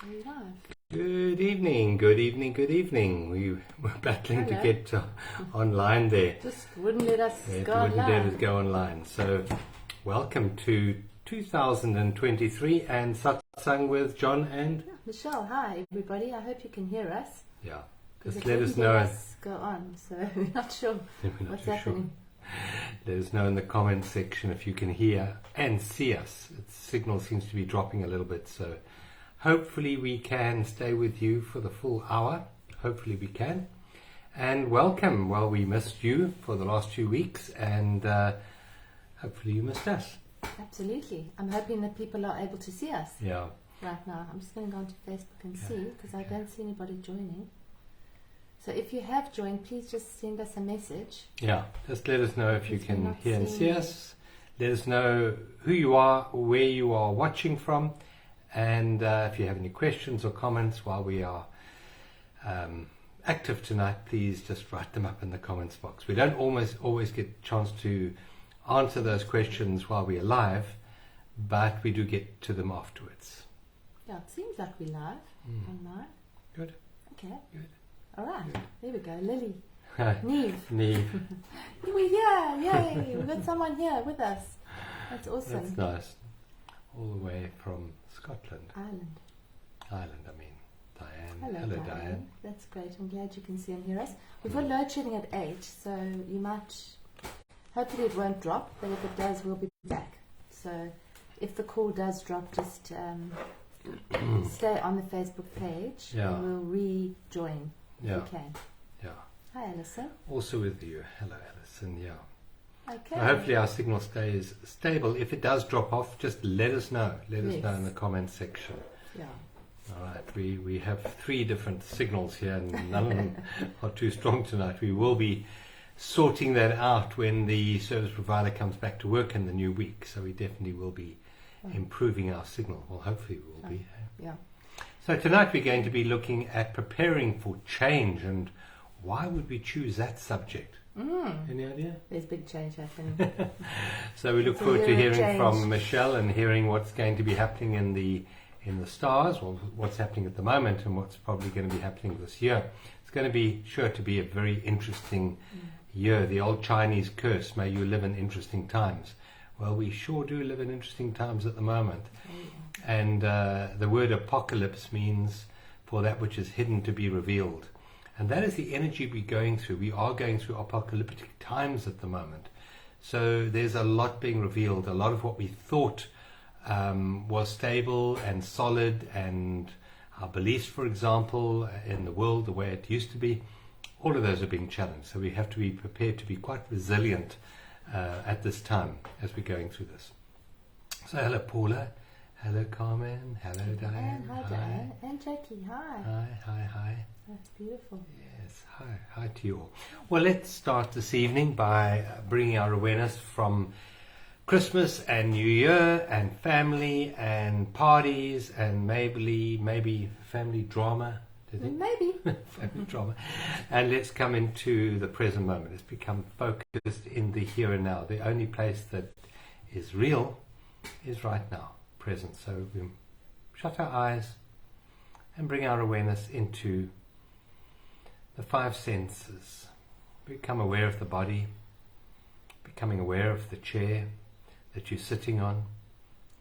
Very nice. Good evening, good evening, good evening. We were battling to get online there. Just wouldn't let us It go wouldn't let online. us go online. So, welcome to 2023 and Satsang with John and... Michelle, hi everybody. I hope you can hear us. Yeah, Because just it let us wouldn't know. let us go on, so we're not sure We're not what's too sure. happening. Let us know in the comments section if you can hear and see us. Its signal seems to be dropping a little bit, so hopefully we can stay with you for the full hour. Hopefully we can. And welcome. Well, we missed you for the last 2 weeks, and hopefully you missed us. Absolutely. I'm hoping that people are able to see us Yeah. right now. I'm just going to go onto Facebook and see, because I don't see anybody joining. So if you have joined, please just send us a message. Yeah, just let us know if you Because we're can not hear and seeing see you. us. Let us know who you are, where you are watching from, and if you have any questions or comments while we are active tonight, please just write them up in the comments box. We don't always get a chance to answer those questions while we are live, but we do get to them afterwards. Yeah, it seems like we're live online. Good. Okay. Good. All right. Good. There we go. Lily. Hi, Neve. Neve. We're here. Yay. We've got someone here with us. That's awesome. That's nice. All the way from Scotland. Ireland. Diane. Hello, Hello, Diane. Diane. That's great. I'm glad you can see and hear us. We've got load shedding at 8, so you might... Hopefully it won't drop, but if it does, we'll be back. So if the call does drop, just stay on the Facebook page Yeah. and we'll rejoin if Yeah. we can. Yeah. Hi, Alison. Also with you. Hello, Alison. Yeah. Okay. Well, hopefully our signal stays stable. If it does drop off, just let us know. Let us know Yes. in the comments section. Yeah. All right. We have 3 different signals here, and none of them are too strong tonight. We will be sorting that out when the service provider comes back to work in the new week. So we definitely will be improving our signal. Well, hopefully we will be. Yeah. So tonight we're going to be looking at preparing for change, and why would we choose that subject? Any idea? There's big change happening. So we look It's a forward to year of hearing change. from Michelle and hearing what's going to be happening in the stars, or what's happening at the moment, and what's probably going to be happening this year. It's going to be sure to be a very interesting year. The old Chinese curse, may you live in interesting times. Well, we sure do live in interesting times at the moment. And the word apocalypse means for that which is hidden to be revealed. And that is the energy we're going through. We are going through apocalyptic times at the moment. So there's a lot being revealed. A lot of what we thought was stable and solid, and our beliefs, for example, in the world, the way it used to be, all of those are being challenged. So we have to be prepared to be quite resilient at this time as we're going through this. So hello, Paula. Hello, Carmen. Hello, Diane. Hi, Diane. And Jackie. Hi. Hi. That's beautiful. Yes, hi to you all. Well, let's start this evening by bringing our awareness from Christmas and New Year and family and parties and maybe family drama. Do you think? Maybe. Family drama. And let's come into the present moment. Let's become focused in the here and now. The only place that is real is right now, present. So we shut our eyes and bring our awareness into the 5 senses. Become aware of the body, becoming aware of the chair that you're sitting on,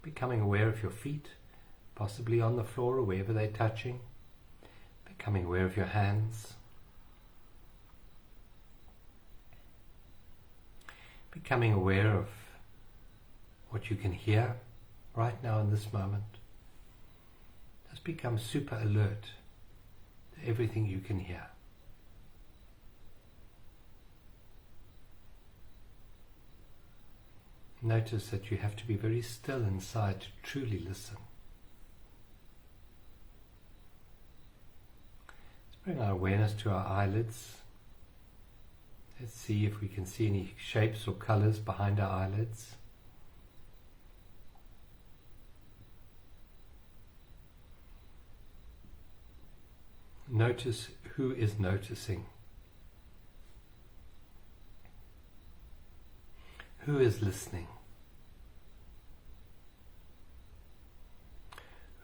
becoming aware of your feet, possibly on the floor or wherever they're touching, becoming aware of your hands, becoming aware of what you can hear right now in this moment. Just become super alert to everything you can hear. Notice that you have to be very still inside to truly listen. Let's bring our awareness to our eyelids. Let's see if we can see any shapes or colors behind our eyelids. Notice who is noticing. Who is listening?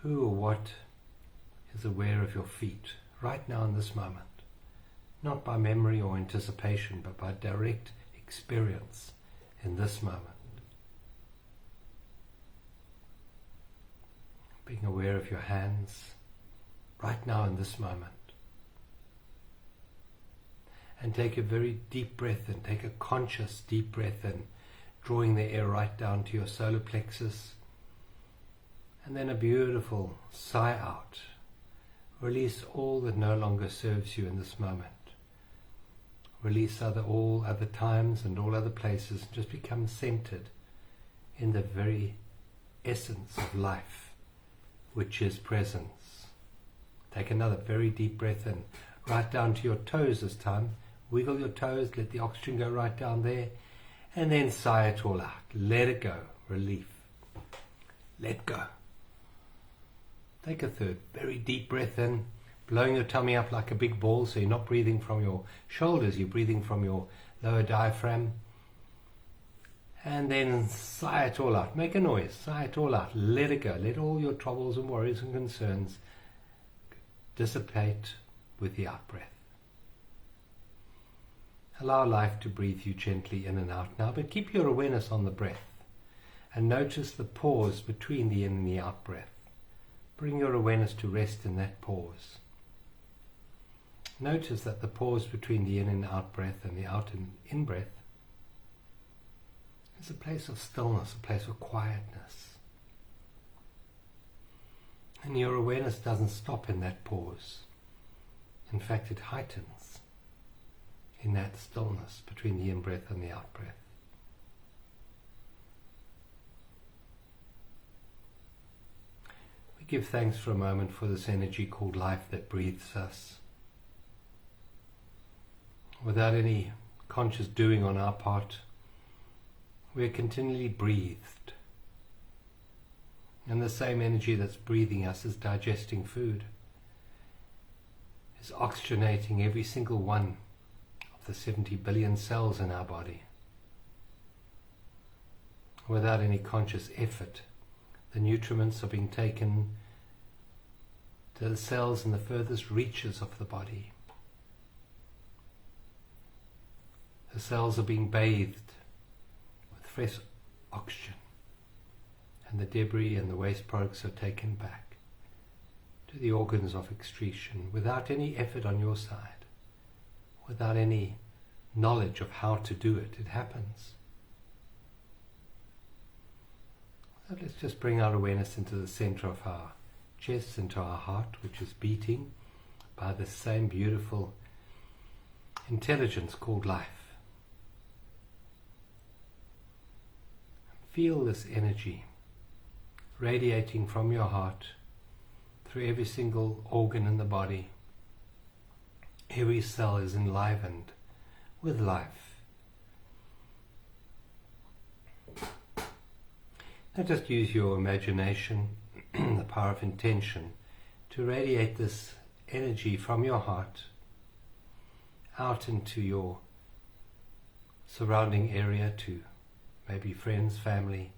Who or what is aware of your feet right now in this moment. Not by memory or anticipation, but by direct experience in this moment. Being aware of your hands right now in this moment. And take a very deep breath in. Take a conscious deep breath in, drawing the air right down to your solar plexus. And then a beautiful sigh out. Release all that no longer serves you in this moment. Release all other times and all other places. Just become centered in the very essence of life, which is presence. Take another very deep breath in, right down to your toes this time. Wiggle your toes, let the oxygen go right down there, and then sigh it all out. Let it go. Relief. Let go. Take a third very deep breath in, blowing your tummy up like a big ball, so you're not breathing from your shoulders, you're breathing from your lower diaphragm. And then sigh it all out. Make a noise. Sigh it all out. Let it go. Let all your troubles and worries and concerns dissipate with the out-breath. Allow life to breathe you gently in and out now, but keep your awareness on the breath and notice the pause between the in and the out breath. Bring your awareness to rest in that pause. Notice that the pause between the in and out breath and the out and in breath is a place of stillness, a place of quietness. And your awareness doesn't stop in that pause. In fact, it heightens in that stillness between the in-breath and the out-breath. We give thanks for a moment for this energy called life that breathes us. Without any conscious doing on our part, we are continually breathed. And the same energy that's breathing us is digesting food, is oxygenating every single one the 70 billion cells in our body. Without any conscious effort, the nutriments are being taken to the cells in the furthest reaches of the body. The cells are being bathed with fresh oxygen, and the debris and the waste products are taken back to the organs of excretion without any effort on your side. Without any knowledge of how to do it, it happens. So let's just bring our awareness into the center of our chest, into our heart, which is beating by the same beautiful intelligence called life. Feel this energy radiating from your heart through every single organ in the body. Every cell is enlivened with life. Now just use your imagination, the power of intention, to radiate this energy from your heart out into your surrounding area, to maybe friends, family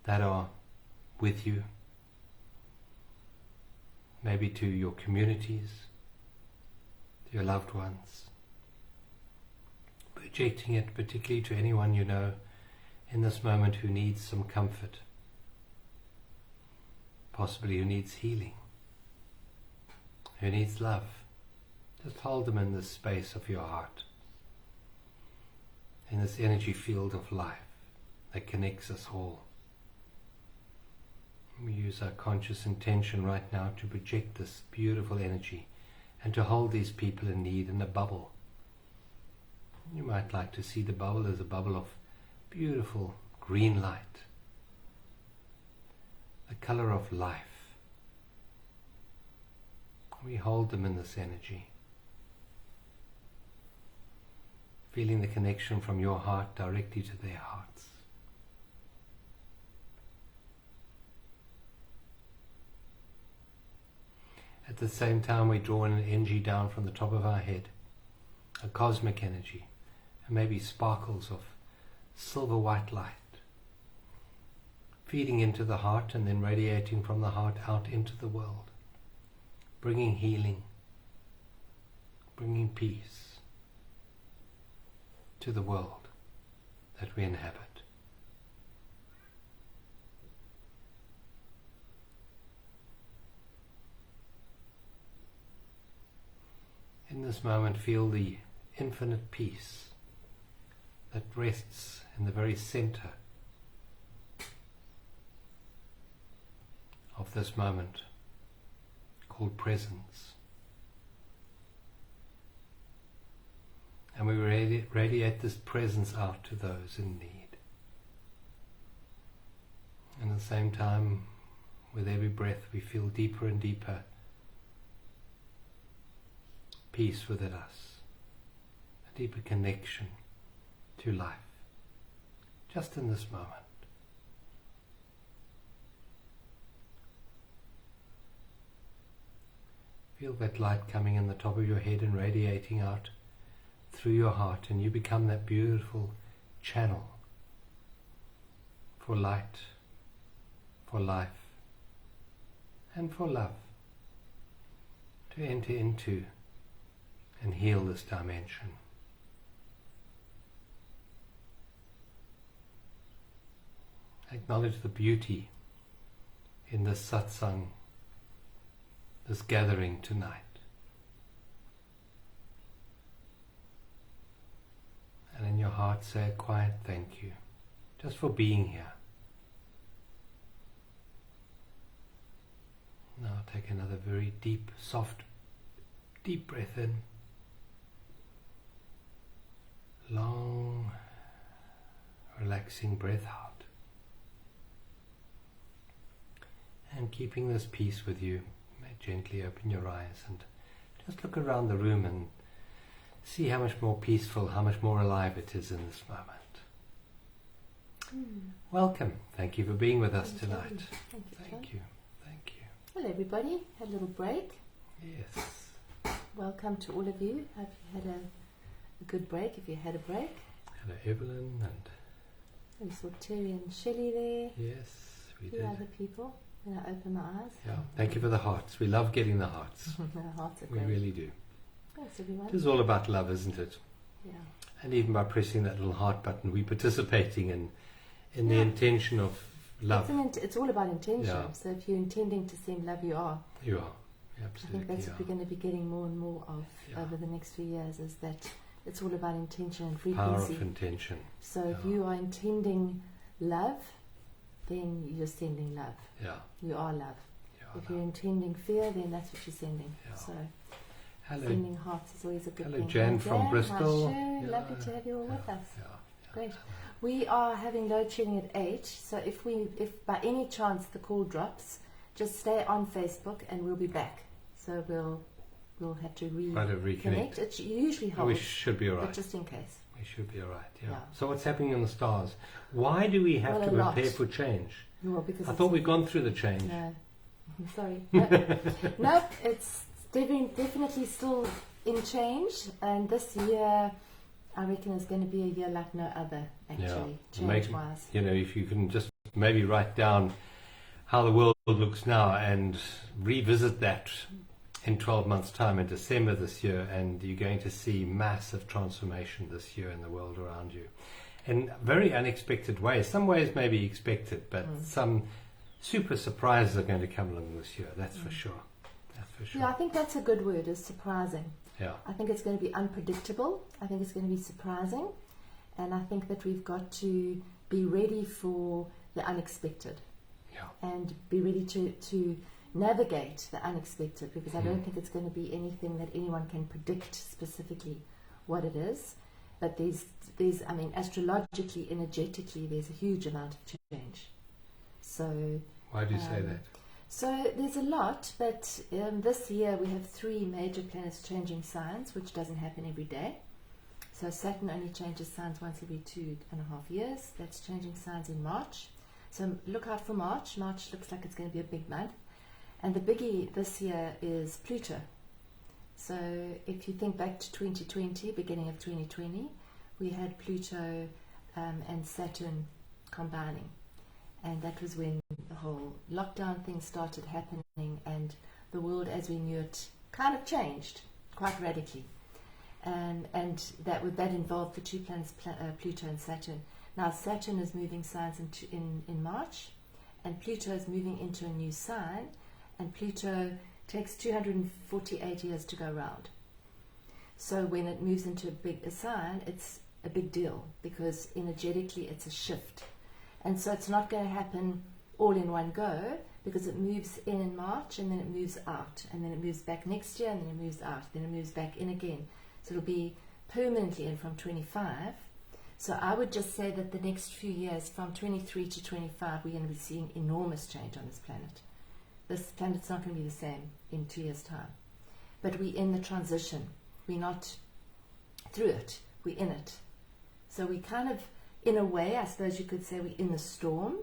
that are with you, maybe to your communities, your loved ones, projecting it particularly to anyone you know in this moment who needs some comfort, possibly who needs healing, who needs love. Just hold them in this space of your heart, in this energy field of life that connects us all. We use our conscious intention right now to project this beautiful energy and to hold these people in need in a bubble. You might like to see the bubble as a bubble of beautiful green light, the color of life. We hold them in this energy, feeling the connection from your heart directly to their hearts. At the same time, we draw in an energy down from the top of our head, a cosmic energy, and maybe sparkles of silver white light, feeding into the heart and then radiating from the heart out into the world. bringing healing, bringing peace to the world that we inhabit. In this moment, feel the infinite peace that rests in the very center of this moment, called presence. And we radiate this presence out to those in need. And at the same time, with every breath, we feel deeper and deeper peace within us, a deeper connection to life, just in this moment. Feel that light coming in the top of your head and radiating out through your heart, and you become that beautiful channel for light, for life, and for love to enter into and heal this dimension. Acknowledge the beauty in this satsang, this gathering tonight. And in your heart say a quiet thank you, just for being here. Now take another very deep, soft, deep breath in. Long, relaxing breath out. And keeping this peace with you, you may gently open your eyes and just look around the room and see how much more peaceful, how much more alive it is in this moment. Welcome. Thank you for being with us tonight. Thank you. Thank you. Thank you. Hello everybody, had a little break. Yes. Welcome to all of you. Hope you had a good break, if you had a break. Hello Evelyn, and We saw Terry and Shelley there. yes, we A few did. other people. Then I opened my eyes. Yeah. Thank you for the hearts. We love getting the hearts. Our hearts are We great. really do. Thanks everyone. It is all about love, isn't it? Yeah. And even by pressing that little heart button, we're participating in the Yeah. intention of love. It's all about intention. Yeah. So if you're intending to send love, you are. You are. You I absolutely think that's what we're are. going to be getting more and more of Yeah. over the next few years, is that it's all about intention and Power frequency. of intention. So if Yeah. you are intending love, then you're sending love. Yeah. You are love. Yeah, If no. you're intending fear, then that's what you're sending. Yeah. So Hello. sending hearts is always a good Hello, thing. Jan Hi, from Jan. Bristol. Hi, Shu. Yeah. Lovely to have you all with Yeah. us. Yeah. Great. We are having load shedding at 8, so if by any chance the call drops, just stay on Facebook and we'll be back. So we'll have to Right, to reconnect. It usually Oh, we holds, should be but alright. just in case. We should be alright. Yeah. Yeah. So what's happening in the stars? Why do we have Well, to a lot. prepare for change? Well, because I it's- thought we'd gone through the change. No, I'm sorry. No, it's definitely still in change, and this year I reckon is going to be a year like no other, actually, Make- change-wise. You know, if you can just maybe write down how the world looks now and revisit that in 12 months' time in December this year, and you're going to see massive transformation this year in the world around you. In very unexpected ways. Some ways may be expected, but some super surprises are going to come along this year, that's for sure. That's for sure. Yeah, I think that's a good word, is surprising. Yeah. I think it's going to be unpredictable. I think it's going to be surprising. And I think that we've got to be ready for the unexpected. Yeah. And be ready to navigate the unexpected, because I don't think it's going to be anything that anyone can predict specifically what it is. But I mean, astrologically, energetically, there's a huge amount of change. So Why do you say that? So there's a lot, but this year we have 3 major planets changing signs, which doesn't happen every day. So Saturn only changes signs once every 2.5 years. That's changing signs in March. So look out for March. March looks like it's going to be a big month. And the biggie this year is Pluto. So if you think back to 2020, beginning of 2020, we had Pluto and Saturn combining. And that was when the whole lockdown thing started happening, and the world as we knew it kind of changed quite radically. And that involved the two planets, Pluto and Saturn. Now Saturn is moving signs in March, and Pluto is moving into a new sign, and Pluto takes 248 years to go round. So when it moves into a sign, it's a big deal, because energetically it's a shift. And so it's not going to happen all in one go, because it moves in March, and then it moves out, and then it moves back next year, and then it moves out, then it moves back in again. So it'll be permanently in from 25. So I would just say that the next few years, from 23 to 25, we're going to be seeing enormous change on this planet. This planet's not going to be the same in 2 years' time. But we're in the transition. We're not through it. We're in it. So we kind of, in a way, I suppose you could say we're in the storm,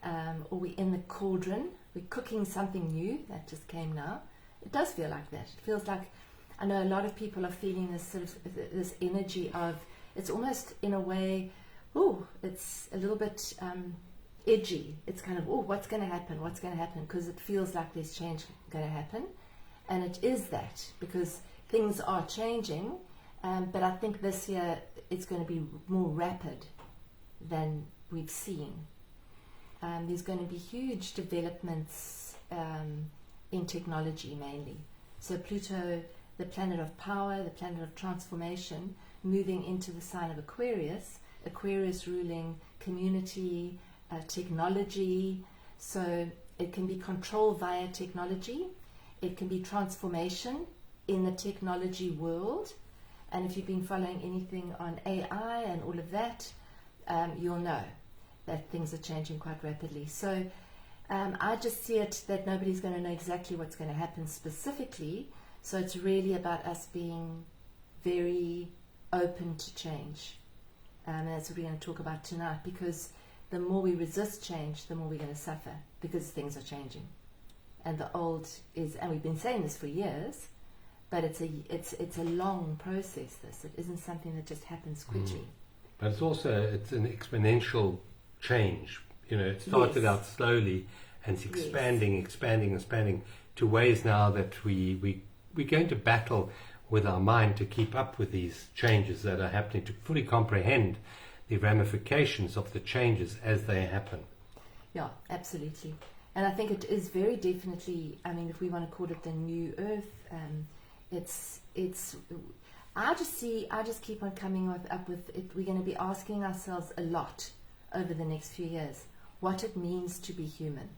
or we're in the cauldron. We're cooking something new that just came now. It does feel like that. It feels like, I know a lot of people are feeling this sort of this energy of, it's almost in a way, it's a little bit edgy. It's kind of, what's going to happen? What's going to happen? Because it feels like there's change going to happen. And it is that, because things are changing. But I think this year it's going to be more rapid than we've seen. There's going to be huge developments in technology mainly. So Pluto, the planet of power, the planet of transformation, moving into the sign of Aquarius, Aquarius ruling community, technology. So it can be control via technology. It can be transformation in the technology world. And if you've been following anything on AI and all of that, you'll know that things are changing quite rapidly. So I just see it that nobody's going to know exactly what's going to happen specifically. So it's really about us being very open to change. And that's what we're going to talk about tonight, because the more we resist change, the more we're going to suffer, because things are changing. And the old is, and we've been saying this for years, but it's a long process. It isn't something that just happens quickly. But it's an exponential change. It started out slowly, and it's expanding to ways now that we're going to battle with our mind to keep up with these changes that are happening, to fully comprehend the ramifications of the changes as they happen. Yeah, absolutely. And I think it is very definitely, I mean, if we want to call it the new earth, I just keep on coming up with it. We're going to be asking ourselves a lot over the next few years what it means to be human.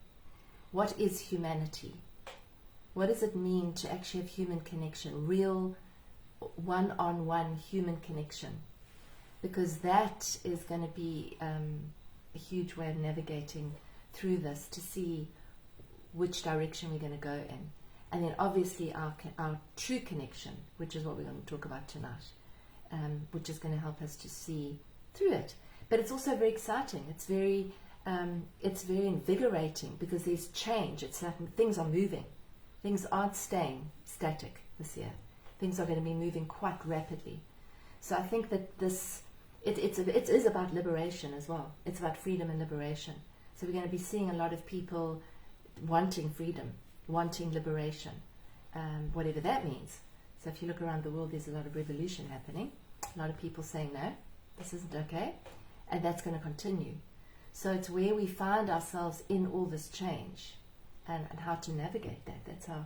What is humanity? What does it mean to actually have human connection, real one-on-one human connection? Because that is going to be a huge way of navigating through this, to see which direction we're going to go in. And then obviously our true connection, which is what we're going to talk about tonight, which is going to help us to see through it. But it's also very exciting. It's very invigorating, because there's change. It's like things are moving. Things aren't staying static this year. Things are going to be moving quite rapidly. So I think that it is about liberation as well. It's about freedom and liberation. So we're going to be seeing a lot of people wanting freedom, wanting liberation, whatever that means. So if you look around the world, there's a lot of revolution happening. A lot of people saying, no, this isn't okay. And that's going to continue. So it's where we find ourselves in all this change, and how to navigate that. That's how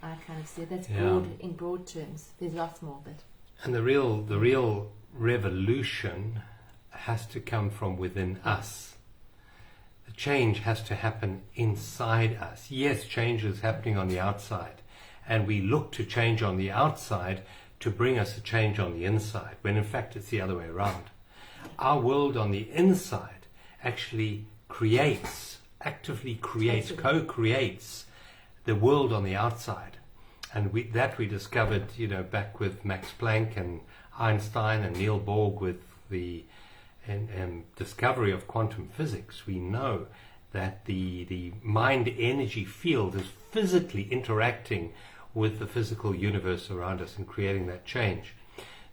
I kind of see it. That's broad, in broad terms. There's lots more, but... And the real revolution has to come from within us. The change has to happen inside us. Yes, change is happening on the outside, and we look to change on the outside to bring us a change on the inside, when in fact it's the other way around. Our world on the inside actually actively creates, co-creates the world on the outside. And we discovered, back with Max Planck and Einstein and Niels Bohr with the discovery of quantum physics. We know that the mind energy field is physically interacting with the physical universe around us and creating that change.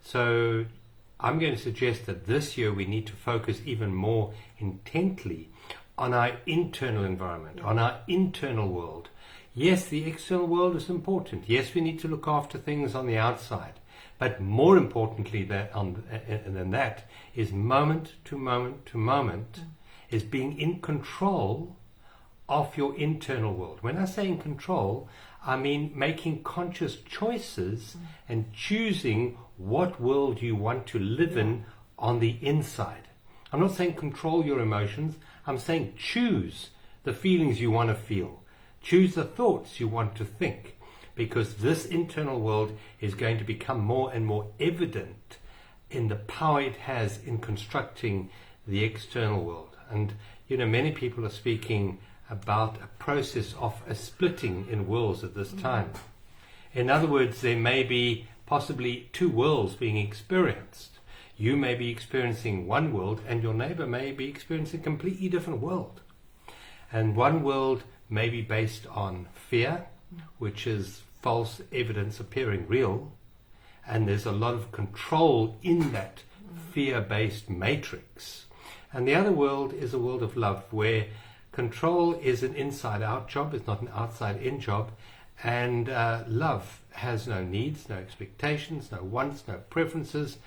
So I'm going to suggest that this year we need to focus even more intently on our internal environment, on our internal world. Yes, the external world is important. Yes, we need to look after things on the outside. But more importantly than that is moment to moment to moment is being in control of your internal world. When I say in control, I mean making conscious choices and choosing what world you want to live in on the inside. I'm not saying control your emotions. I'm saying choose the feelings you want to feel. Choose the thoughts you want to think, because this internal world is going to become more and more evident in the power it has in constructing the external world. And, many people are speaking about a process of a splitting in worlds at this time. In other words, there may be possibly two worlds being experienced. You may be experiencing one world and your neighbor may be experiencing a completely different world. And one world may be based on fear, which is false evidence appearing real, and there's a lot of control in that fear-based matrix. And the other world is a world of love, where control is an inside-out job, it's not an outside-in job, and love has no needs, no expectations, no wants, no preferences,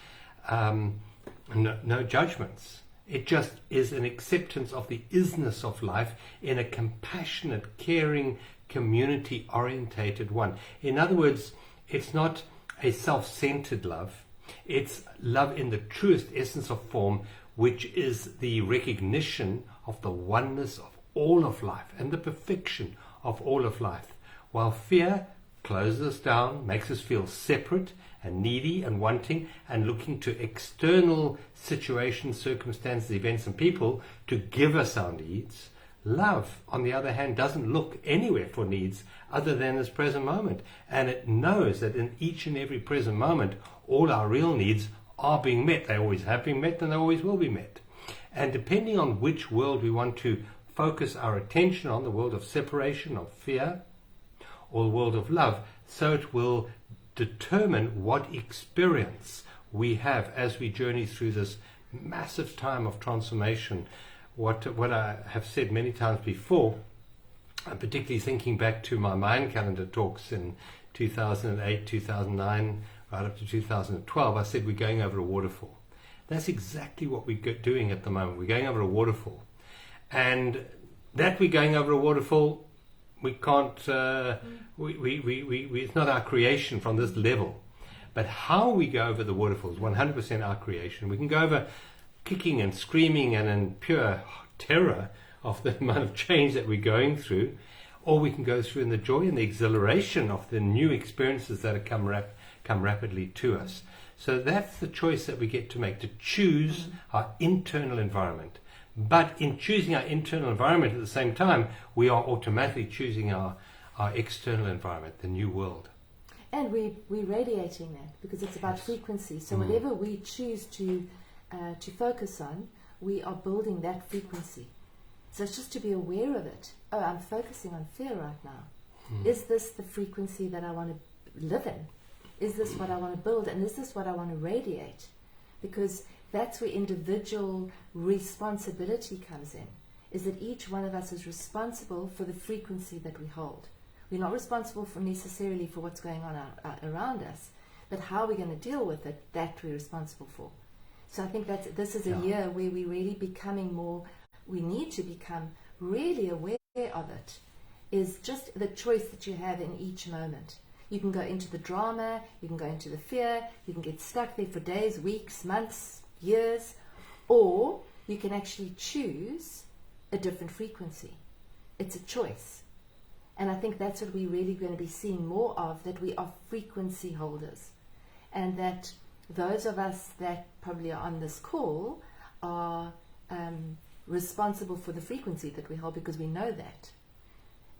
no judgments. It just is an acceptance of the isness of life in a compassionate, caring, community-orientated one. In other words, it's not a self-centered love. It's love in the truest essence of form, which is the recognition of the oneness of all of life and the perfection of all of life. While fear closes us down, makes us feel separate and needy and wanting and looking to external situations, circumstances, events and people to give us our needs. Love, on the other hand, doesn't look anywhere for needs other than this present moment. And it knows that in each and every present moment, all our real needs are being met. They always have been met and they always will be met. And depending on which world we want to focus our attention on, the world of separation, of fear, or the world of love, so it will determine what experience we have as we journey through this massive time of transformation. What I have said many times before, particularly thinking back to my Mind Calendar talks in 2008, 2009, right up to 2012, I said we're going over a waterfall. That's exactly what we're doing at the moment. We're going over a waterfall. And that we're going over a waterfall, we can't, it's not our creation from this level. But how we go over the waterfall is 100% our creation. We can go over kicking and screaming and in pure terror of the amount of change that we're going through, or we can go through in the joy and the exhilaration of the new experiences that have come rapidly to us. So that's the choice that we get to make, to choose our internal environment. But in choosing our internal environment at the same time, we are automatically choosing our external environment, the new world. And we're radiating that, because it's about frequency. So whatever we choose to focus on, we are building that frequency. So it's just to be aware of it. Oh, I'm focusing on fear right now. Is this the frequency that I want to live in? Is this what I want to build? And is this what I want to radiate? Because that's where individual responsibility comes in, is that each one of us is responsible for the frequency that we hold. We're not responsible for necessarily for what's going on around us, but how we're going to deal with it, that we're responsible for. So I think that this is a year where we're really becoming more, we need to become really aware of it, is just the choice that you have in each moment. You can go into the drama, you can go into the fear, you can get stuck there for days, weeks, months, years, or you can actually choose a different frequency. It's a choice. And I think that's what we're really going to be seeing more of, that we are frequency holders. And that those of us that probably are on this call are responsible for the frequency that we hold, because we know that.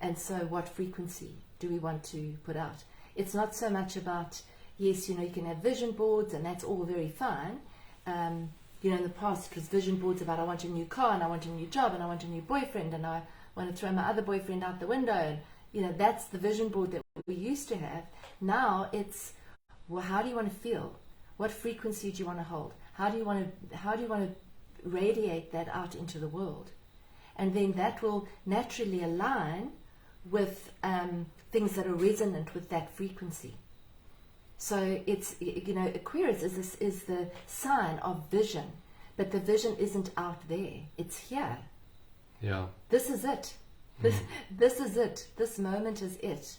And so what frequency do we want to put out? It's not so much about, yes, you can have vision boards and that's all very fine. In the past it was vision boards about I want a new car and I want a new job and I want a new boyfriend and I want to throw my other boyfriend out the window, and that's the vision board that we used to have. Now it's, well, how do you want to feel? What frequency do you want to hold? How do you want to radiate that out into the world? and then that will naturally align with things that are resonant with that frequency. So it's, Aquarius is the sign of vision, but the vision isn't out there, it's here. Yeah. This is it. This is it. This moment is it.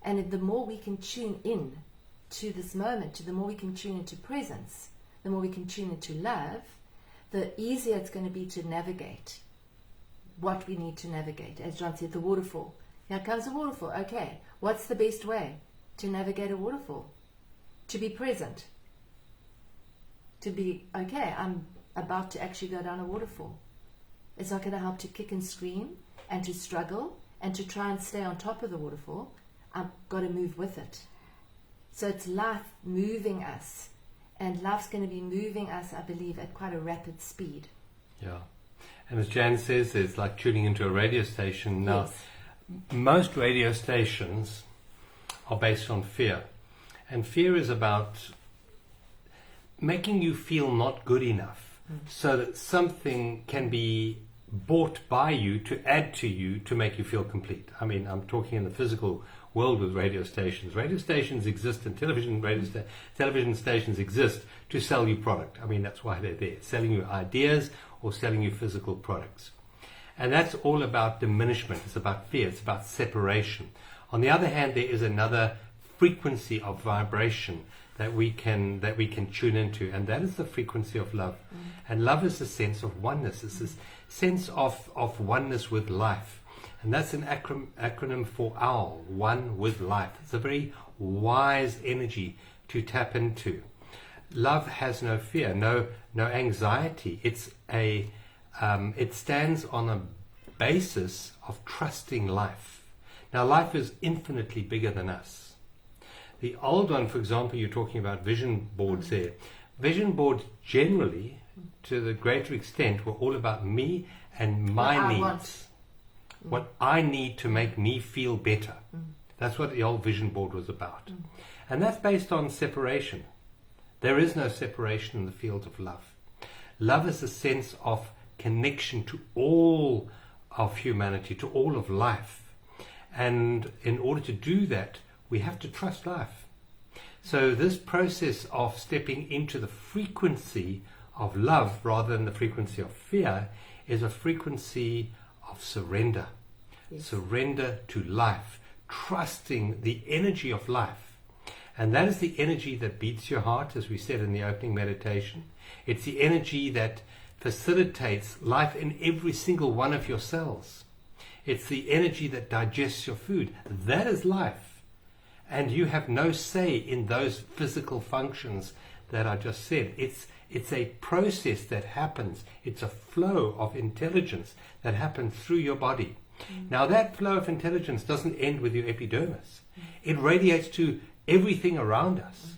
And the more we can tune in to this moment, the more we can tune into presence, the more we can tune into love, the easier it's going to be to navigate what we need to navigate. As John said, the waterfall. Here comes a waterfall. Okay, what's the best way to navigate a waterfall? To be present. To be, okay, I'm about to actually go down a waterfall. It's not going to help to kick and scream and to struggle and to try and stay on top of the waterfall. I've got to move with it. So it's life moving us. And life's going to be moving us, I believe, at quite a rapid speed. Yeah. And as Jan says, it's like tuning into a radio station. Now, Yes. most radio stations are based on fear. And fear is about making you feel not good enough so that something can be bought by you to add to you to make you feel complete. I mean, I'm talking in the physical world with radio stations. Radio stations exist and television stations exist to sell you product. I mean, that's why they're there, selling you ideas or selling you physical products. And that's all about diminishment. It's about fear. It's about separation. On the other hand, there is another frequency of vibration that we can tune into, and that is the frequency of love. And love is a sense of oneness. It's this sense of oneness with life. And that's an acronym for OWL, one with life. It's a very wise energy to tap into. Love has no fear, no anxiety. It stands on a basis of trusting life. Now, life is infinitely bigger than us. The old one, for example, you're talking about vision boards there. Vision boards generally, to the greater extent, were all about me and my needs. What I need to make me feel better. That's what the old vision board was about. And that's based on separation. There is no separation in the field of love. Love is a sense of connection to all of humanity, to all of life. And in order to do that, we have to trust life. So this process of stepping into the frequency of love rather than the frequency of fear is a frequency of surrender. Yes. Surrender to life, trusting the energy of life. And that is the energy that beats your heart, as we said in the opening meditation. It's the energy that facilitates life in every single one of your cells. It's the energy that digests your food. That is life. And you have no say in those physical functions that I just said. It's a process that happens. It's a flow of intelligence that happens through your body. Now that flow of intelligence doesn't end with your epidermis. It radiates to everything around us.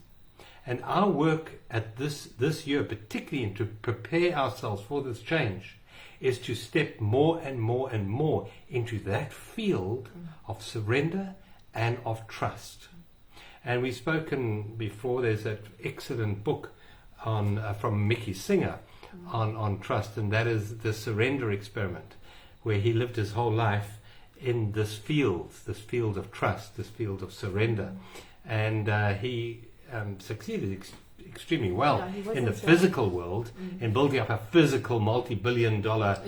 And our work at this year, particularly to prepare ourselves for this change, is to step more and more and more into that field of surrender and of trust. And we've spoken before, there's that excellent book from Mickey Singer on trust, and that is the Surrender Experiment, where he lived his whole life in this field of trust, this field of surrender. And he succeeded extremely well in the physical world, in building up a physical multi-billion-dollar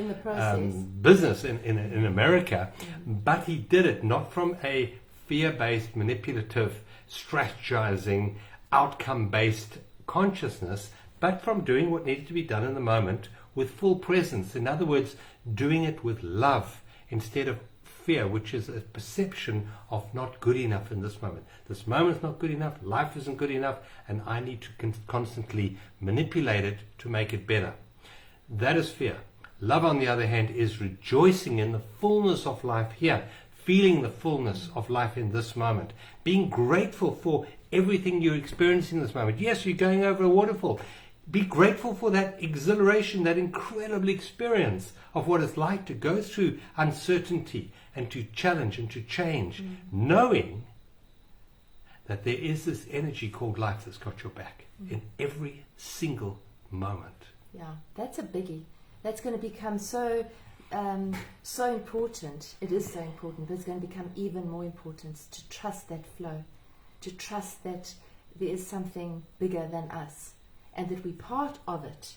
business in America. But he did it not from a fear-based, manipulative, strategizing, outcome-based consciousness, but from doing what needed to be done in the moment with full presence. In other words, doing it with love instead of fear, which is a perception of not good enough in this moment. This moment's not good enough, life isn't good enough, and I need to constantly manipulate it to make it better. That is fear. Love, on the other hand, is rejoicing in the fullness of life here, feeling the fullness of life in this moment, being grateful for everything you're experiencing in this moment. Yes, you're going over a waterfall. Be grateful for that exhilaration, that incredible experience of what it's like to go through uncertainty and to challenge and to change, knowing that there is this energy called life that's got your back in every single moment. Yeah, that's a biggie. That's going to become so so important. It is so important, but it's going to become even more important to trust that flow, to trust that there is something bigger than us, and that we're part of it,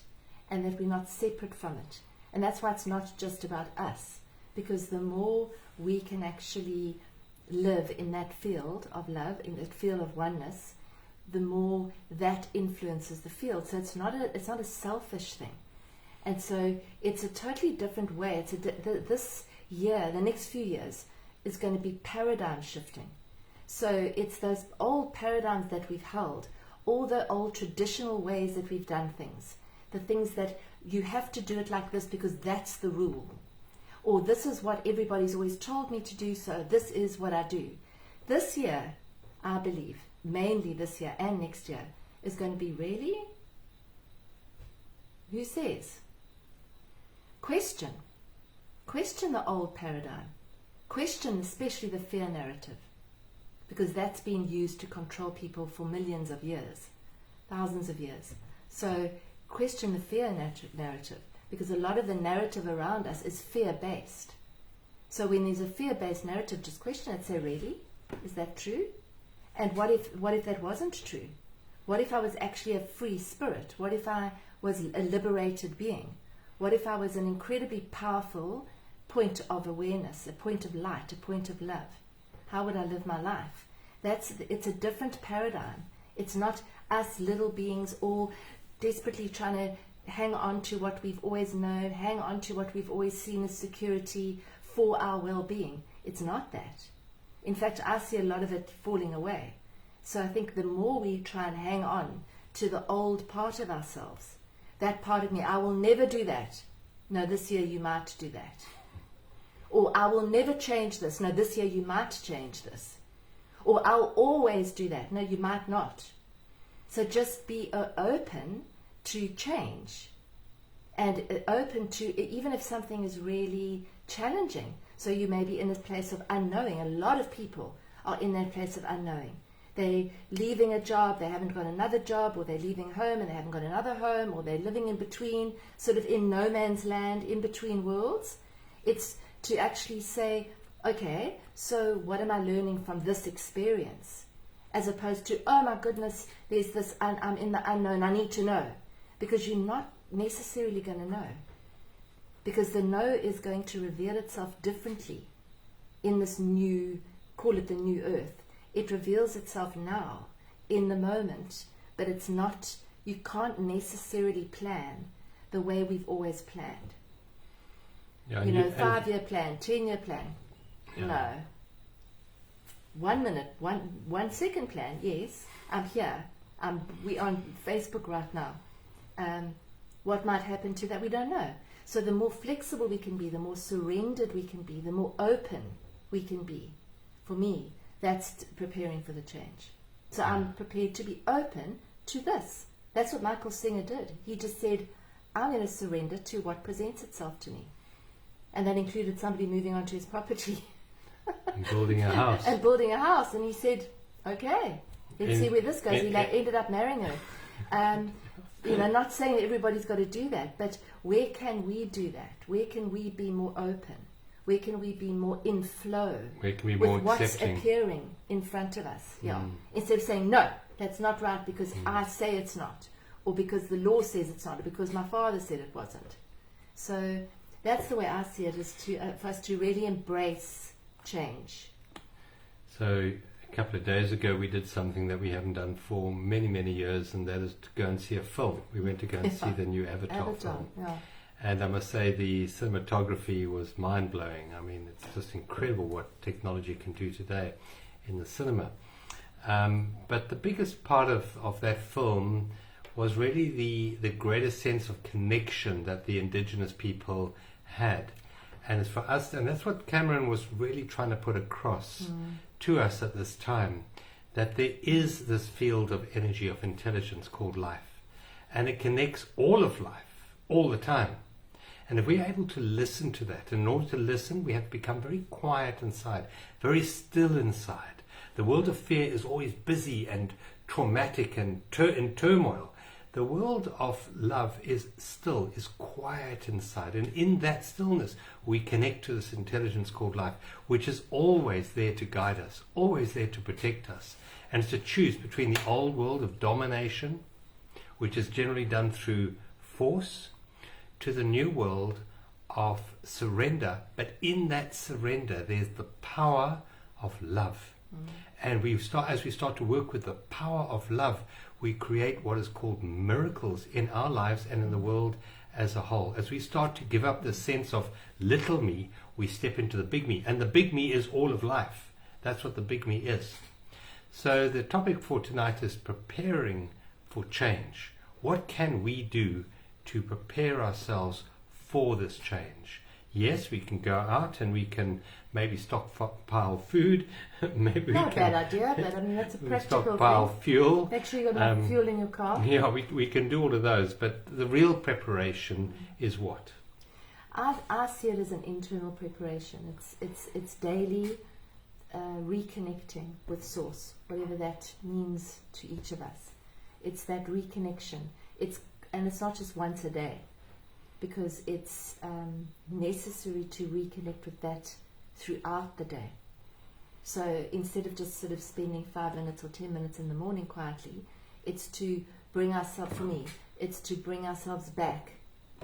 and that we're not separate from it. And that's why it's not just about us, because the more we can actually live in that field of love, in that field of oneness, the more that influences the field. So it's not a selfish thing. And so it's a totally different way. It's this year, the next few years, is going to be paradigm shifting. So it's those old paradigms that we've held, all the old traditional ways that we've done things, the things that you have to do it like this because that's the rule, or this is what everybody's always told me to do, so this is what I do. This year, I believe, mainly this year and next year, is going to be really, who says? Question the old paradigm. Question especially the fear narrative, because that's been used to control people for millions of years, thousands of years. So question the fear narrative, because a lot of the narrative around us is fear-based. So when there's a fear-based narrative, just question it. Say, really? Is that true? And what if that wasn't true? What if I was actually a free spirit? What if I was a liberated being? What if I was an incredibly powerful point of awareness, a point of light, a point of love? How would I live my life? It's a different paradigm. It's not us little beings all desperately trying to hang on to what we've always known, hang on to what we've always seen as security for our well-being. It's not that. In fact, I see a lot of it falling away. So I think the more we try and hang on to the old part of ourselves, that part of me, I will never do that. No, this year you might do that. Or I will never change this. No, this year you might change this. Or I'll always do that. No, you might not. So just be open to change, and open to, even if something is really challenging. So you may be in this place of unknowing. A lot of people are in that place of unknowing. They're leaving a job, they haven't got another job, or they're leaving home and they haven't got another home, or they're living in between, sort of in no man's land, in between worlds. It's to actually say, okay, so what am I learning from this experience? As opposed to, oh my goodness, there's this, I'm in the unknown, I need to know. Because you're not necessarily going to know. Because the know is going to reveal itself differently in this new, call it the new earth. It reveals itself now, in the moment, but it's not, you can't necessarily plan the way we've always planned. Yeah, 5-year plan, 10-year plan. Yeah. No. 1 minute, one second plan, yes. I'm here. We're on Facebook right now. What might happen to that, we don't know. So the more flexible we can be, the more surrendered we can be, the more open we can be. For me, that's preparing for the change. So I'm prepared to be open to this. That's what Michael Singer did. He just said, I'm going to surrender to what presents itself to me. And that included somebody moving onto his property. And building a house. And building a house. And he said, okay, let's see where this goes. He ended up marrying her. Not saying that everybody's got to do that, but where can we do that? Where can we be more open? Where can we be more in flow? Where can we be with more what's accepting? Appearing in front of us? Yeah. Instead of saying, no, that's not right because I say it's not, or because the law says it's not, or because my father said it wasn't. So that's the way I see it, is for us to really embrace change. So a couple of days ago we did something that we haven't done for many, many years, and that is to go and see a film. We went to go and see the new Avatar film. Yeah. And I must say the cinematography was mind-blowing. I mean, it's just incredible what technology can do today in the cinema. But the biggest part of that film was really the greatest sense of connection that the indigenous people had. And it's for us, and that's what Cameron was really trying to put across to us at this time, that there is this field of energy, of intelligence called life. And it connects all of life, all the time. And if we're able to listen to that, in order to listen, we have to become very quiet inside, very still inside. The world of fear is always busy and traumatic and in turmoil. the world of love is still, is quiet inside. And in that stillness, we connect to this intelligence called life, which is always there to guide us, always there to protect us. And to choose between the old world of domination, which is generally done through force, to the new world of surrender. But in that surrender, there's the power of love. And as we start to work with the power of love, we create what is called miracles in our lives and in the world as a whole. As we start to give up the sense of little me, we step into the big me. And the big me is all of life. That's what the big me is. So the topic for tonight is preparing for change. What can we do to prepare ourselves for this change? Yes, we can go out and we can maybe stockpile food. Maybe Not a bad idea, but I mean that's a practical stockpile thing. fuel. Make sure you've got enough fuel in your car. Yeah, we can do all of those, but the real preparation is what? I see it as an internal preparation. It's daily reconnecting with Source, whatever that means to each of us. It's that reconnection. And it's not just once a day, because it's necessary to reconnect with that throughout the day. So instead of just sort of spending 5 minutes or 10 minutes in the morning quietly, it's to bring ourselves, for me, it's to bring ourselves back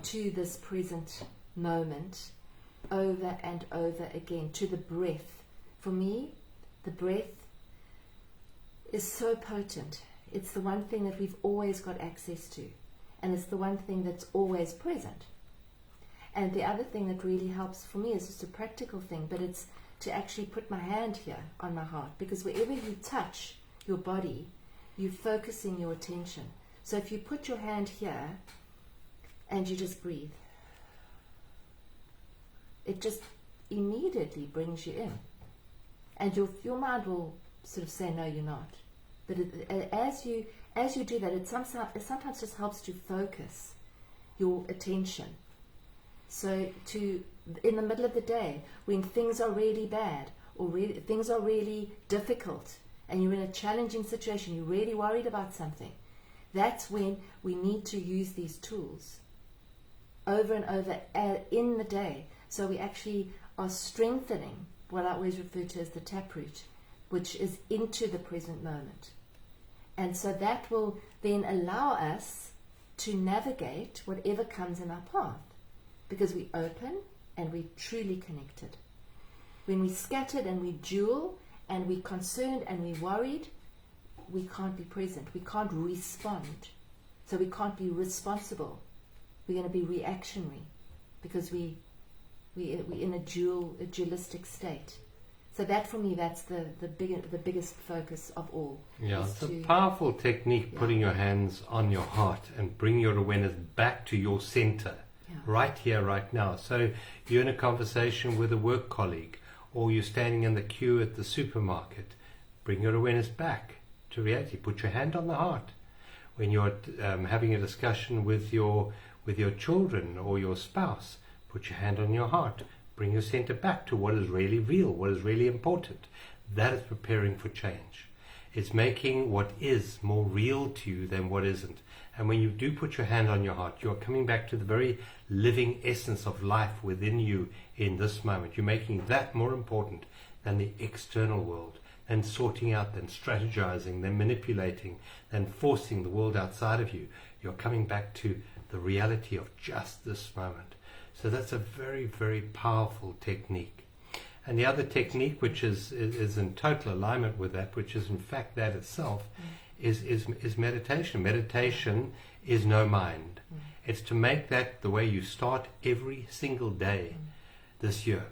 to this present moment over and over again, to the breath. For me, the breath is so potent. It's the one thing that we've always got access to, and it's the one thing that's always present. And the other thing that really helps for me is just a practical thing, but it's to actually put my hand here on my heart, because wherever you touch your body, you're focusing your attention. So if you put your hand here and you just breathe, it just immediately brings you in. And your mind will sort of say, no, you're not. But as you do that, it sometimes just helps to focus your attention. So in the middle of the day, when things are really bad or things are really difficult and you're in a challenging situation, you're really worried about something, that's when we need to use these tools over and over in the day. So we actually are strengthening what I always refer to as the taproot, which is into the present moment. And so that will then allow us to navigate whatever comes in our path, because we open and we're truly connected. When we're scattered and we dual and we're concerned and we're worried, we can't be present. We can't respond. So we can't be responsible. We're going to be reactionary, because we're in a dualistic state. So that, for me, that's the biggest focus of all. Yeah, it's a powerful technique, putting your hands on your heart and bring your awareness back to your center, right here, right now. So you're in a conversation with a work colleague, or you're standing in the queue at the supermarket. Bring your awareness back to reality. Put your hand on the heart. When you're having a discussion with your children or your spouse, put your hand on your heart. Bring your center back to what is really real, what is really important. That is preparing for change. It's making what is more real to you than what isn't. And when you do put your hand on your heart, you're coming back to the very living essence of life within you in this moment. You're making that more important than the external world, than sorting out, than strategizing, than manipulating, than forcing the world outside of you. You're coming back to the reality of just this moment. So that's a very, very powerful technique. And the other technique, which is in total alignment with that, which is in fact that itself, is meditation. Meditation is no mind. It's to make that the way you start every single day this year,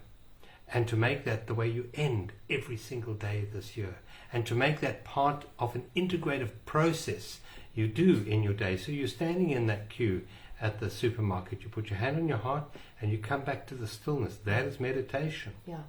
and to make that the way you end every single day this year, and to make that part of an integrative process you do in your day. So you're standing in that queue at the supermarket, you put your hand on your heart and you come back to the stillness. That is meditation. Yeah.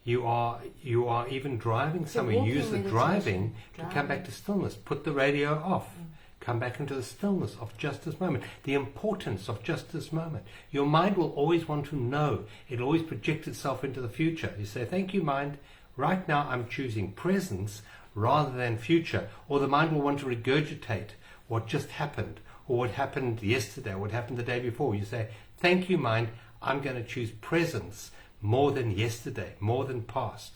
You are even driving somewhere. Use the driving to come back to stillness. Put the radio off. Come back into the stillness of just this moment. The importance of just this moment. Your mind will always want to know. It'll always project itself into the future. You say, thank you, mind. Right now I'm choosing presence rather than future. Or the mind will want to regurgitate what just happened, or what happened yesterday, or what happened the day before. You say, thank you, mind, I'm going to choose presence more than yesterday, more than past.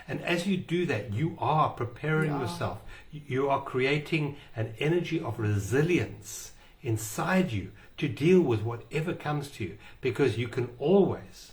And as you do that, you are preparing yourself. You are creating an energy of resilience inside you to deal with whatever comes to you, because you can always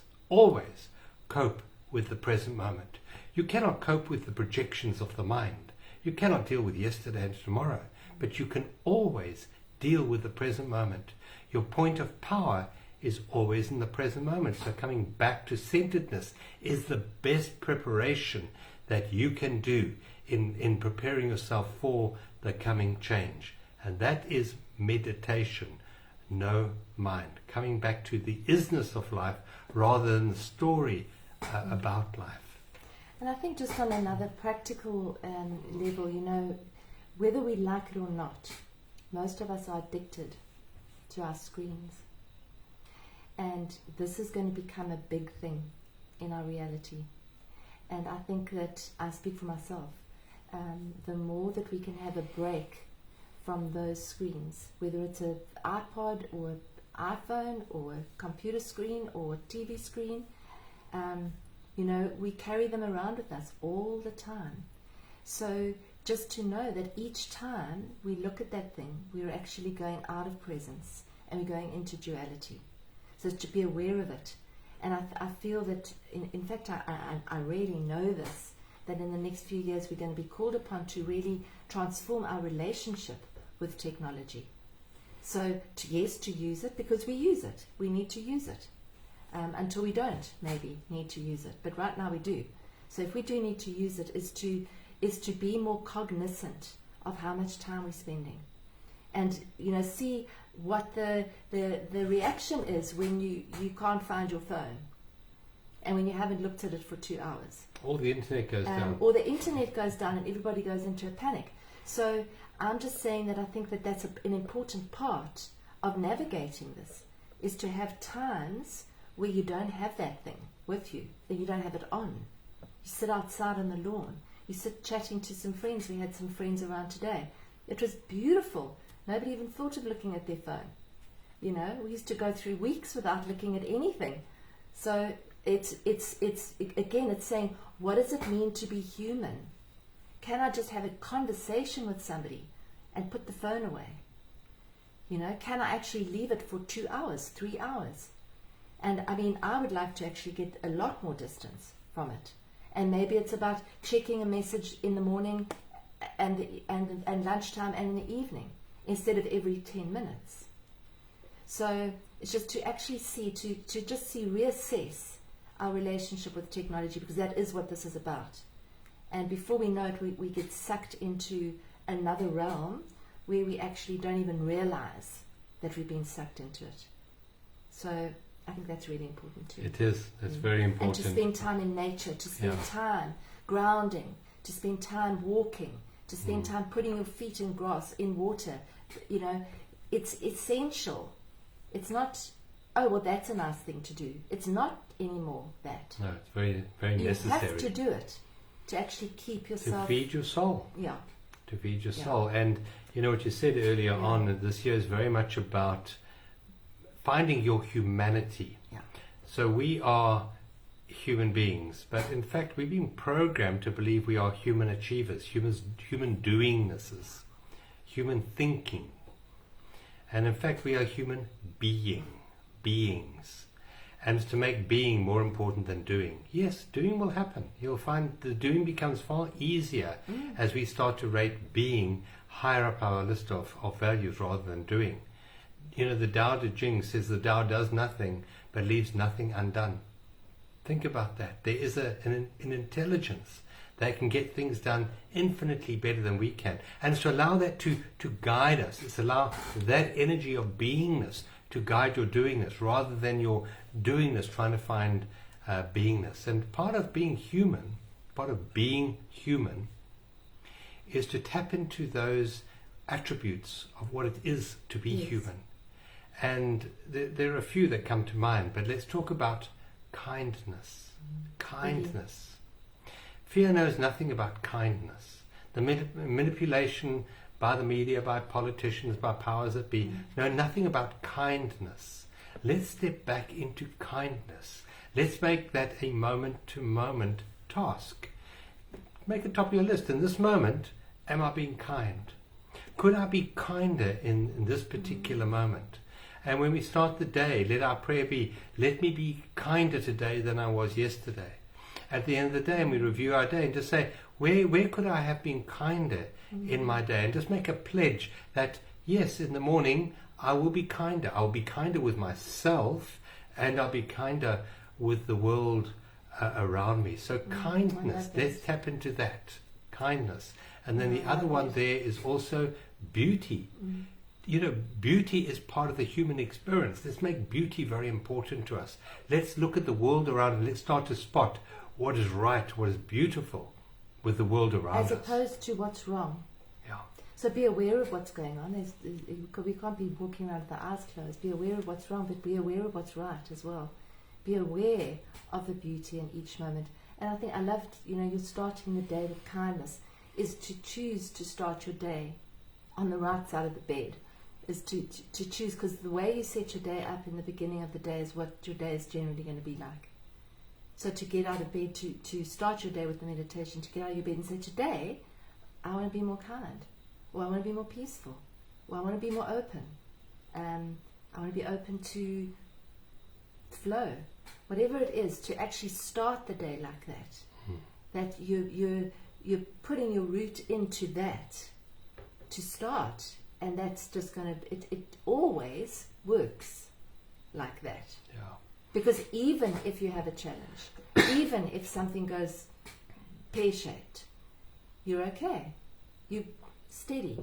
cope with the present moment. You cannot cope with the projections of the mind. You cannot deal with yesterday and tomorrow, but you can always deal with the present moment. Your point of power is always in the present moment. So coming back to centeredness is the best preparation that you can do in preparing yourself for the coming change. And that is meditation, no mind. Coming back to the isness of life rather than the story about life. And I think just on another practical level, you know, whether we like it or not, most of us are addicted to our screens. And this is going to become a big thing in our reality. And I think that, I speak for myself, the more that we can have a break from those screens, whether it's an iPod or an iPhone or a computer screen or a TV screen, you know, we carry them around with us all the time. So just to know that each time we look at that thing, we're actually going out of presence and we're going into duality. So to be aware of it. And I feel that, in fact, I really know this, that in the next few years we're going to be called upon to really transform our relationship with technology. So, to use it because we use it. We need to use it. Until we don't, maybe, need to use it. But right now we do. So if we do need to use it, is to be more cognizant of how much time we're spending. And, you know, see what the reaction is when you can't find your phone and when you haven't looked at it for 2 hours. Or the internet goes down. Or the internet goes down and everybody goes into a panic. So I'm just saying that I think that that's an important part of navigating this, is to have times where you don't have that thing with you, that you don't have it on. You sit outside on the lawn. You sit chatting to some friends. We had some friends around today. It was beautiful. Nobody even thought of looking at their phone. You know, we used to go through weeks without looking at anything. So it's saying, what does it mean to be human? Can I just have a conversation with somebody and put the phone away? You know, can I actually leave it for 2 hours, 3 hours? And I mean, I would like to actually get a lot more distance from it. And maybe it's about checking a message in the morning and lunchtime and in the evening, instead of every 10 minutes. So it's just to actually reassess our relationship with technology, because that is what this is about. And before we know it, we get sucked into another realm where we actually don't even realize that we've been sucked into it. So I think that's really important too. It is. It's very important. And to spend time in nature, to spend time grounding, to spend time walking, to spend time putting your feet in grass, in water. You know, it's essential. It's not, oh, well, that's a nice thing to do. It's not anymore that. No, it's very, very necessary. You have to do it to actually keep yourself... To feed your soul. Yeah. To feed your soul. And, you know, what you said earlier on, that this year is very much about finding your humanity. Yeah. So we are human beings, but in fact we've been programmed to believe we are human achievers, human doingnesses, human thinking. And in fact we are human beings. And it's to make being more important than doing. Yes, doing will happen. You'll find the doing becomes far easier as we start to rate being higher up our list of values rather than doing. You know, the Tao Te Ching says the Tao does nothing but leaves nothing undone. Think about that. There is an intelligence that can get things done infinitely better than we can. And it's to allow that to guide us. It's allow that energy of beingness to guide your doingness rather than your doingness trying to find beingness. And part of being human is to tap into those attributes of what it is to be human. And there are a few that come to mind, but let's talk about kindness. Kindness. Fear knows nothing about kindness. The manipulation by the media, by politicians, by powers that be, know nothing about kindness. Let's step back into kindness. Let's make that a moment-to-moment task. Make it top of your list. In this moment, am I being kind? Could I be kinder in this particular moment? And when we start the day, let our prayer be, let me be kinder today than I was yesterday. At the end of the day, and we review our day and just say, where could I have been kinder in my day? And just make a pledge that, yes, in the morning, I will be kinder. I'll be kinder with myself, and I'll be kinder with the world around me. So kindness, let's tap into that, kindness. And then the other one there is also beauty. You know, beauty is part of the human experience. Let's make beauty very important to us. Let's look at the world around and let's start to spot what is right, what is beautiful with the world around us. As opposed to what's wrong. Yeah. So be aware of what's going on. We can't be walking around with our eyes closed. Be aware of what's wrong, but be aware of what's right as well. Be aware of the beauty in each moment. And I think I loved, you're starting the day with kindness, is to choose to start your day on the right side of the bed. Is to choose, because the way you set your day up in the beginning of the day is what your day is generally going to be like. So to get out of bed, to start your day with the meditation, to get out of your bed and say, today, I want to be more kind, or I want to be more peaceful, or I want to be more open. I want to be open to flow. Whatever it is, to actually start the day like that. That you're putting your root into that to start. And that's just going to, it always works like that. Yeah. Because even if you have a challenge, even if something goes pear-shaped, you're okay. You're steady.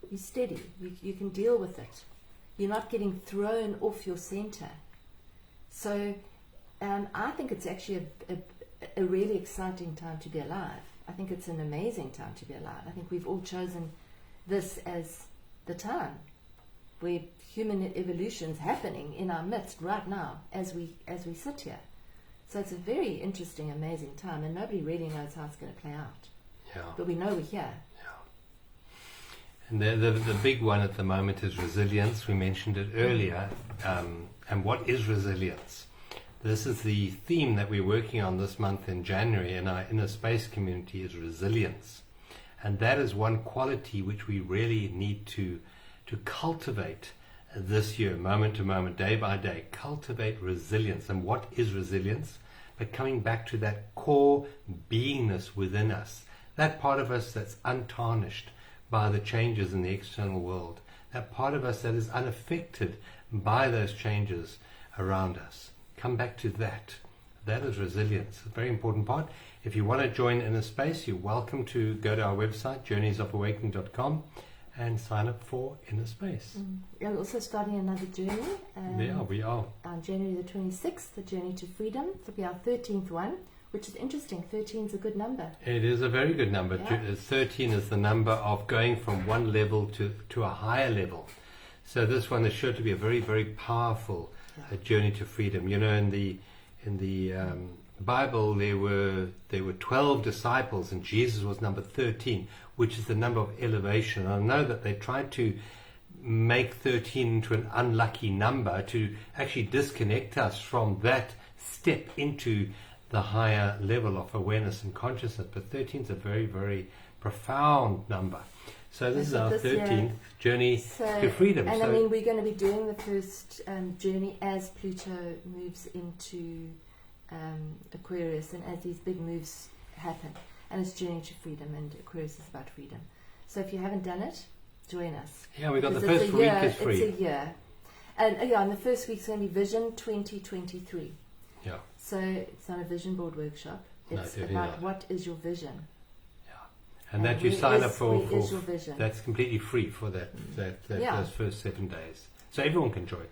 You can deal with it. You're not getting thrown off your center. So I think it's actually a really exciting time to be alive. I think it's an amazing time to be alive. I think we've all chosen this as the time where human evolution is happening in our midst right now as we sit here. So it's a very interesting, amazing time, and nobody really knows how it's going to play out. Yeah. But we know we're here. And the big one at the moment is resilience. We mentioned it earlier. And what is resilience? This is the theme that we're working on this month in January in our inner space community, is resilience. And that is one quality which we really need to cultivate this year, moment to moment, day by day. Cultivate resilience. And what is resilience? But coming back to that core beingness within us, that part of us that's untarnished by the changes in the external world, that part of us that is unaffected by those changes around us. Come back to that. That is resilience, a very important part. If you want to join Inner Space, you're welcome to go to our website, journeysofawakening.com, and sign up for Inner Space. We're also starting another journey. We are. On January the 26th, the Journey to Freedom. It'll be our 13th one, which is interesting. 13 is a good number. It is a very good number. Yeah. 13 is the number of going from one level to a higher level. So this one is sure to be a very, very powerful journey to freedom. In the Bible there were 12 disciples, and Jesus was number 13, which is the number of elevation. I know that they tried to make 13 into an unlucky number to actually disconnect us from that step into the higher level of awareness and consciousness. But 13 is a very, very profound number. So this is our 13th journey to freedom. And we're going to be doing the first journey as Pluto moves into Aquarius, and as these big moves happen. And it's Journey to Freedom, and Aquarius is about freedom. So if you haven't done it, join us. Yeah, we got the first week is free. It's a year. And and the first week's going to be Vision 2023. Yeah. So it's not a vision board workshop. It's about what is your vision. And that you sign up for your vision. That's completely free for those first 7 days. So everyone can join.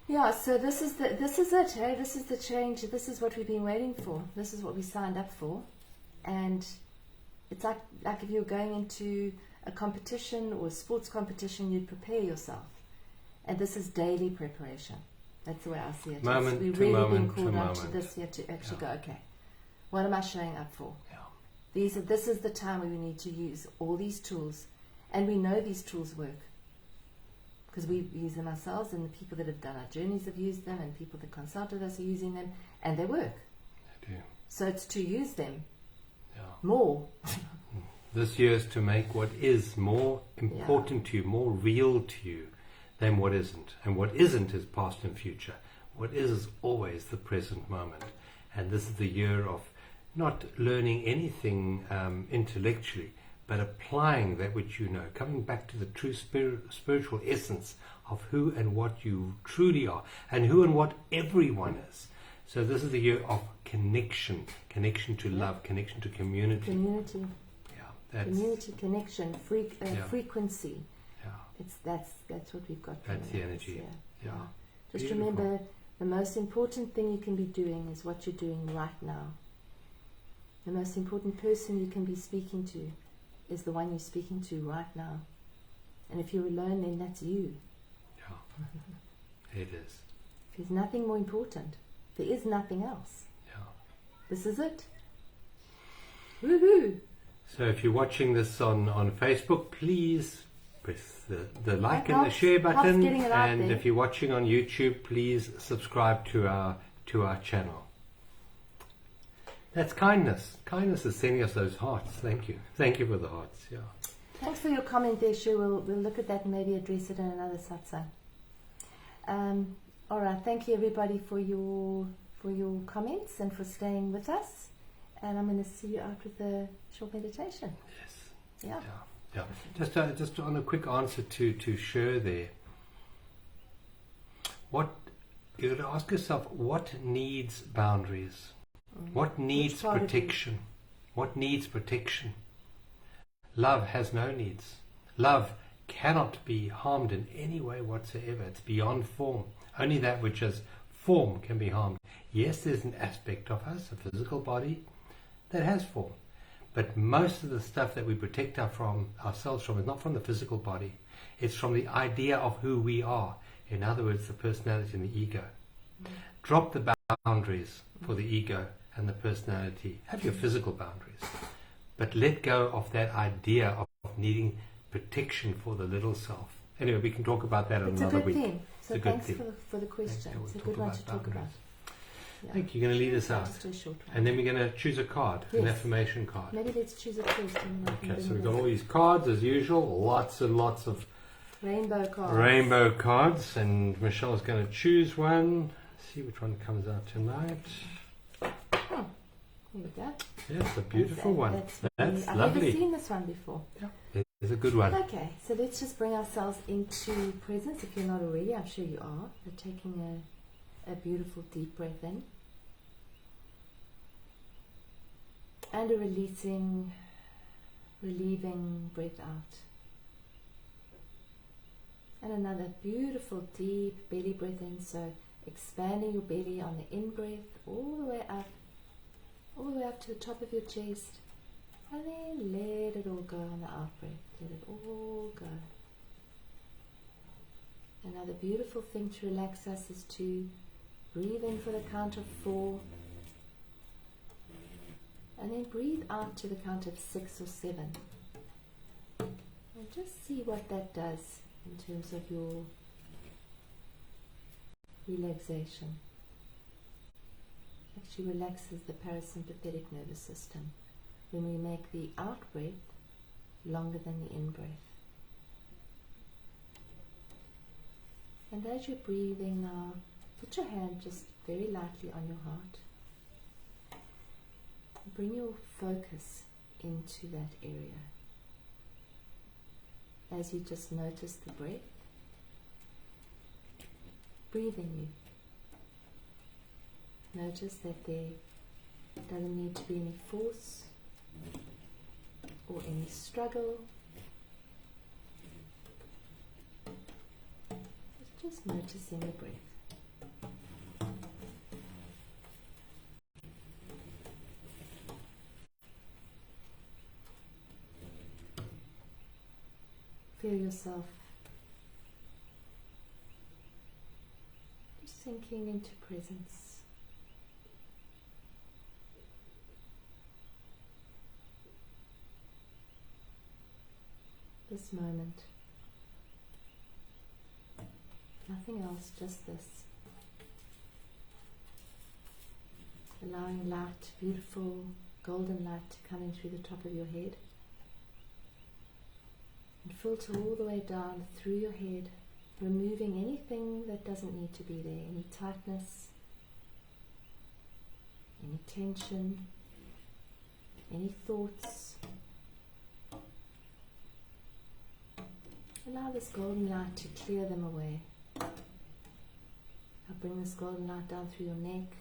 Yeah, so this is it, hey? This is the change. This is what we've been waiting for. This is what we signed up for. And it's like if you're going into a competition or a sports competition, you'd prepare yourself. And this is daily preparation. That's the way I see it. Moment we've to really moment been called to out to moment. this year to actually go, okay, what am I showing up for? Yeah. This is the time where we need to use all these tools And we know these tools work because we use them ourselves, and the people that have done our journeys have used them, and people that consult with us are using them, and they work. They do. So it's to use them Yeah. more. This year is to make what is more important to you, more real to you than what isn't. And what isn't is past and future. What is always the present moment. And this is the year of not learning anything intellectually, but applying that which you know, coming back to the true spiritual essence of who and what you truly are, and who and what everyone is. So this is the year of connection to love, connection to community. Community. That's, community, connection, frequency. Yeah. That's what we've got. That's the energy. Yeah. Just Beautiful. remember, the most important thing you can be doing is what you're doing right now. The most important person you can be speaking to is the one you're speaking to right now. And if you're alone, then that's you. Yeah. It is. There's nothing more important. There is nothing else. Yeah. This is it. Woohoo! So if you're watching this on Facebook, please press the like and the helps, share button. getting it out And there. if you're watching on YouTube, please subscribe to our channel. That's kindness. Kindness is sending us those hearts. Thank you. Thank you for the hearts. Yeah. Thanks for your comment there, Shu. We'll look at that and maybe address it in another satsang. All right. Thank you, everybody, for your comments and for staying with us. And I'm going to see you out with a short meditation. Yes. Yeah. Just on a quick answer to Sher there. You got to ask yourself, what needs boundaries? What needs protection? What needs protection? Love has no needs. Love cannot be harmed in any way whatsoever. It's beyond form. Only that which is form can be harmed. Yes, there's an aspect of us, a physical body, that has form. But most of the stuff that we protect ourselves from is not from the physical body. It's from the idea of who we are. In other words, the personality and the ego. Drop the boundaries for the ego and the personality. Have your physical boundaries. But let go of that idea of needing protection for the little self. Anyway, we can talk about that another week. It's a good theme. So It's a good thanks theme. for the question. We'll It's a talk good one about to talk about. boundaries. Yeah. I think you're going to lead us out. Just a short one. And then we're going to choose a card, an Yes. affirmation card. Maybe let's choose it first. And then I can Okay, bring so we've it got in. all these cards as usual, lots and lots of Rainbow cards. rainbow cards, and Michelle's going to choose one. See which one comes out tonight. Here we go. Yes, a beautiful one. That's I've lovely. never seen this one before. It's a good one. Okay, so let's just bring ourselves into presence. If you're not already, I'm sure you are. We're taking a beautiful deep breath in. And a relieving breath out. And another beautiful deep belly breath in. So expanding your belly on the in breath all the way up to the top of your chest. And then let it all go on the out breath. Let it all go. Another beautiful thing to relax us is to breathe in for the count of 4. And then breathe out to the count of 6 or 7. And just see what that does in terms of your relaxation. Actually relaxes the parasympathetic nervous system when we make the out breath longer than the in breath. And as you're breathing now, put your hand just very lightly on your heart. Bring your focus into that area. As you just notice the breath, breathe in you. Notice that there doesn't need to be any force or any struggle. Just noticing the breath. Feel yourself just sinking into presence. This moment. Nothing else, just this. Allowing light, beautiful golden light to come in through the top of your head and filter all the way down through your head, removing anything that doesn't need to be there, any tightness, any tension, any thoughts. Allow this golden light to clear them away. I'll bring this golden light down through your neck,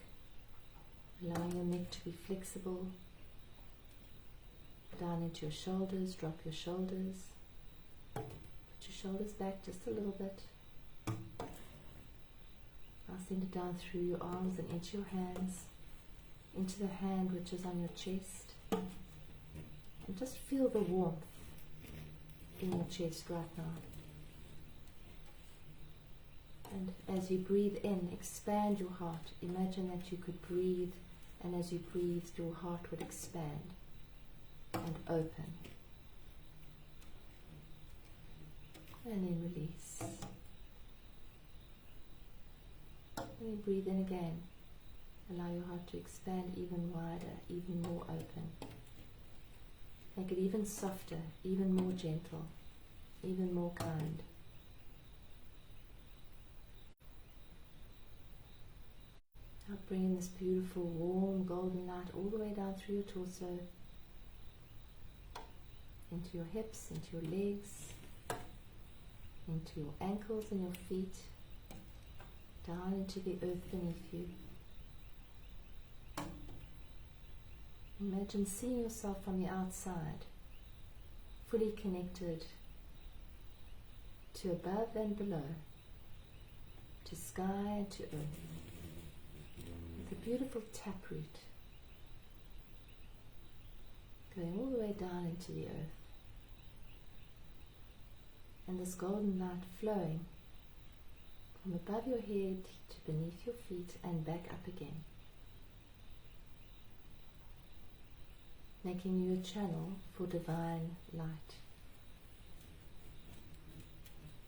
allowing your neck to be flexible, down into your shoulders, drop your shoulders, put your shoulders back just a little bit. I'll send it down through your arms and into your hands, into the hand which is on your chest, and just feel the warmth in your chest right now. And as you breathe in, expand your heart. Imagine that you could breathe, and as you breathed, your heart would expand and open. And then release. And then breathe in again. Allow your heart to expand even wider, even more open. Make it even softer, even more gentle, even more kind. Now bring in this beautiful, warm, golden light all the way down through your torso, into your hips, into your legs, into your ankles and your feet, down into the earth beneath you. Imagine seeing yourself from the outside, fully connected to above and below, to sky and to earth, with a beautiful taproot going all the way down into the earth, and this golden light flowing from above your head to beneath your feet and back up again, making you a channel for divine light,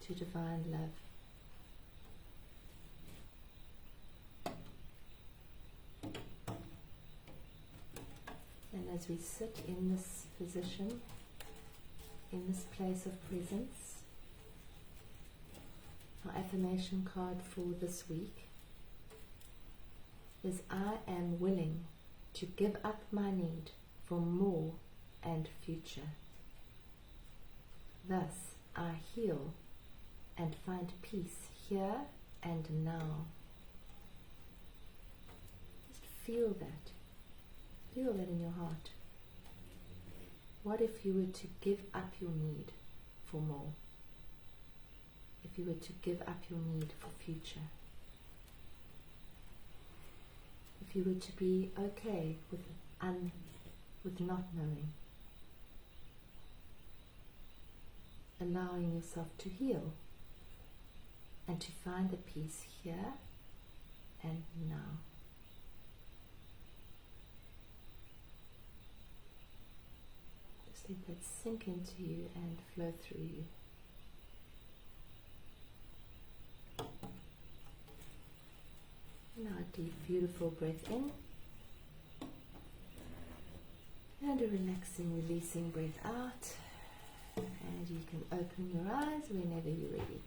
to divine love. And as we sit in this position, in this place of presence, our affirmation card for this week is, I am willing to give up my need for more and future. Thus I heal and find peace here and now. Just feel that. Feel that in your heart. What if you were to give up your need for more? If you were to give up your need for future? If you were to be okay with not knowing? Allowing yourself to heal and to find the peace here and now. Just let that sink into you and flow through you. Now a deep, beautiful breath in. And a relaxing, releasing breath out. And you can open your eyes whenever you're ready.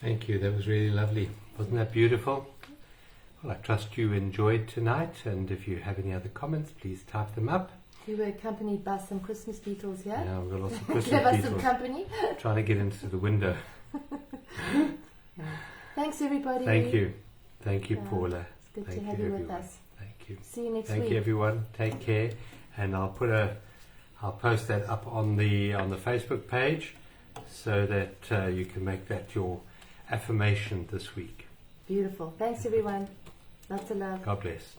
Thank you, that was really lovely. Wasn't that beautiful? Well, I trust you enjoyed tonight, and if you have any other comments, please type them up. We were accompanied by some Christmas beetles here. Yeah, we've got lots of Christmas Give us beetles some company. trying to get into the window. Yeah. Thanks everybody. Thank you. Thank you, Paula. It's good Thank to have you, you with everyone. us. Thank you. See you next Thank week. you, everyone. Take care, and I'll post that up on the Facebook page so that you can make that your affirmation this week. Beautiful. Thanks everyone. Lots of love. God bless.